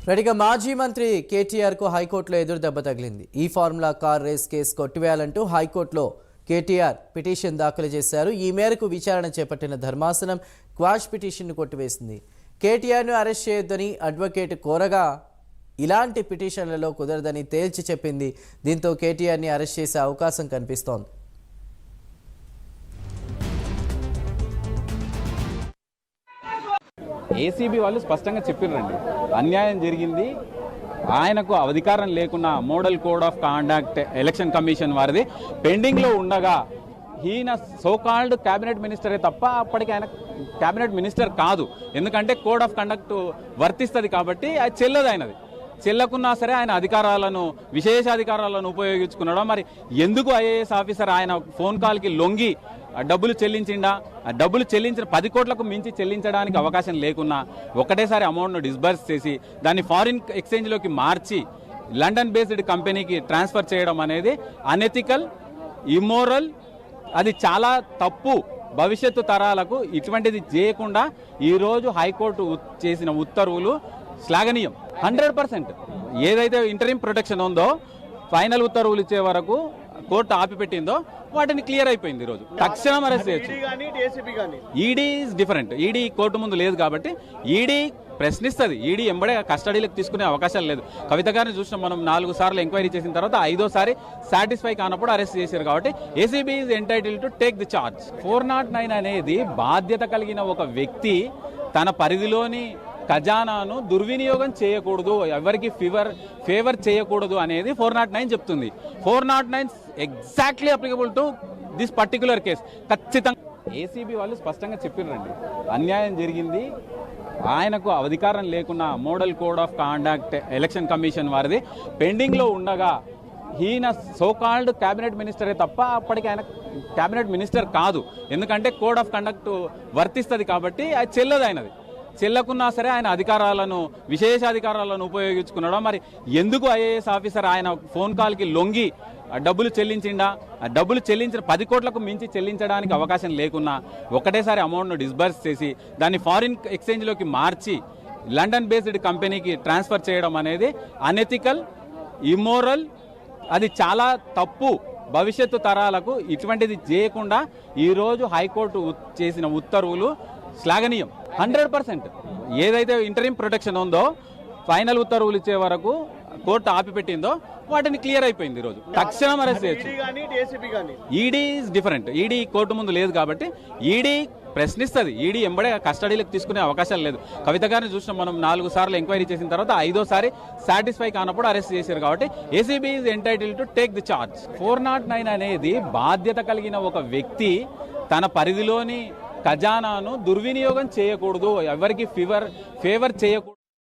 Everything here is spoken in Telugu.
రెడీగా మాజీ మంత్రి కేటీఆర్ కు హైకోర్టులో ఎదురు దెబ్బ తగిలింది. ఈ ఫార్ములా కార్ రేస్ కేసు కొట్టివేయాలంటూ హైకోర్టులో కేటీఆర్ పిటిషన్ దాఖలు చేశారు. ఈ మేరకు విచారణ చేపట్టిన ధర్మాసనం క్వాష్ పిటిషన్ను కొట్టివేసింది. కేటీఆర్ను అరెస్ట్ చేయొద్దని అడ్వకేట్ కోరగా ఇలాంటి పిటిషన్లలో కుదరదని తేల్చి చెప్పింది. దీంతో కేటీఆర్ని అరెస్ట్ చేసే అవకాశం కనిపిస్తోంది. ఏసీబీ వాళ్ళు స్పష్టంగా చెప్పిర్రండి, అన్యాయం జరిగింది, ఆయనకు అధికారం లేకున్నా model code of conduct election commission వారిది పెండింగ్లో ఉండగా ఈయన సోకాల్డ్ క్యాబినెట్ మినిస్టరే తప్ప అప్పటికి ఆయన క్యాబినెట్ మినిస్టర్ కాదు. ఎందుకంటే కోడ్ ఆఫ్ కండక్ట్ వర్తిస్తుంది కాబట్టి అది చెల్లదు. ఆయనది చెల్లకున్నా సరే ఆయన అధికారాలను విశేషాధికారాలను ఉపయోగించుకున్నాడో మరి ఎందుకు ఐఏఎస్ ఆఫీసర్ ఆయన ఫోన్ కాల్కి లొంగి డబ్బులు చెల్లించిండా? డబ్బులు చెల్లించిన 10 కోట్లకు మించి చెల్లించడానికి అవకాశం లేకున్నా ఒకటేసారి అమౌంట్ను డిస్బర్స్ చేసి దాన్ని ఫారిన్ ఎక్స్చేంజ్లోకి మార్చి లండన్ బేస్డ్ కంపెనీకి ట్రాన్స్ఫర్ చేయడం అనేది అనెథికల్, ఇమ్మోరల్, అది చాలా తప్పు. భవిష్యత్తు తరాలకు ఇటువంటిది చేయకుండా ఈరోజు హైకోర్టు చేసిన ఉత్తర్వులు శ్లాఘనీయం. 100% ఏదైతే ఇంటరిమ్ ప్రొటెక్షన్ ఉందో ఫైనల్ ఉత్తర్వులు ఇచ్చే వరకు కోర్టు ఆపిపెట్టిందో వాటిని క్లియర్ అయిపోయింది. ఈరోజు తక్షణం అరెస్ట్ చేయొచ్చు. ED is different. ED court ముందు లేదు కాబట్టి ఈడీ ప్రశ్నిస్తుంది. ఈడీ ఎంబడే కస్టడీలకు తీసుకునే అవకాశాలు లేదు. కవిత గారిని చూసినాం మనం, 4 సార్లు ఎంక్వైరీ చేసిన తర్వాత 5వ సారి సాటిస్ఫై కానప్పుడు అరెస్ట్ చేశారు. కాబట్టి ACB is entitled to take the charge. 409 అనేది బాధ్యత కలిగిన ఒక వ్యక్తి తన పరిధిలోని ఖజానాను దుర్వినియోగం చేయకూడదు, ఎవరికి ఫేవర్ చేయకూడదు అనేది 409 చెప్తుంది. 409 exactly applicable to this particular case. ఖచ్చితంగా ఏసీబీ వాళ్ళు స్పష్టంగా చెప్పిర్రండి, అన్యాయం జరిగింది, ఆయనకు అధికారం లేకున్నా model code of conduct election commission వారిది పెండింగ్లో ఉండగా ఈయన సోకాల్డ్ క్యాబినెట్ మినిస్టరే తప్ప అప్పటికి ఆయన క్యాబినెట్ మినిస్టర్ కాదు. ఎందుకంటే కోడ్ ఆఫ్ కండక్ట్ వర్తిస్తుంది కాబట్టి అది చెల్లదు. ఆయనది చెల్లకున్నా సరే ఆయన అధికారాలను విశేషాధికారాలను ఉపయోగించుకున్నాడో మరి ఎందుకు ఐఏఎస్ ఆఫీసర్ ఆయన ఫోన్ కాల్కి లొంగి డబ్బులు చెల్లించిండా? డబ్బులు చెల్లించిన 10 కోట్లకు మించి చెల్లించడానికి అవకాశం లేకున్నా ఒకటేసారి అమౌంట్ను డిస్బర్స్ చేసి దాన్ని ఫారిన్ ఎక్స్చేంజ్లోకి మార్చి లండన్ బేస్డ్ కంపెనీకి ట్రాన్స్ఫర్ చేయడం అనేది అనెథికల్, ఇమ్మోరల్, అది చాలా తప్పు. భవిష్యత్తు తరాలకు ఇటువంటిది చేయకుండా ఈరోజు హైకోర్టు చేసిన ఉత్తర్వులు శ్లాఘనీయం. 100% ఏదైతే ఇంటరిమ్ ప్రొటెక్షన్ ఉందో ఫైనల్ ఉత్తర్వులు ఇచ్చే వరకు కోర్టు ఆపిపెట్టిందో వాటిని క్లియర్ అయిపోయింది. ఈరోజు తక్షణం అరెస్ట్ చేయొచ్చు. ED is different. ED court ముందు లేదు కాబట్టి ఈడీ ప్రశ్నిస్తుంది. ఈడీ ఎంబడే కస్టడీలకు తీసుకునే అవకాశాలు లేదు. కవిత గారిని చూసినాం మనం, 4 సార్లు ఎంక్వైరీ చేసిన తర్వాత 5వ సారి సాటిస్ఫై కానప్పుడు అరెస్ట్ చేశారు. కాబట్టి ACB is entitled to take the charge. 409 అనేది బాధ్యత కలిగిన ఒక వ్యక్తి తన పరిధిలోని ఖజానాను దుర్వినియోగం చేయకూడదు, ఎవరికి ఫేవర్ చేయకూడదు.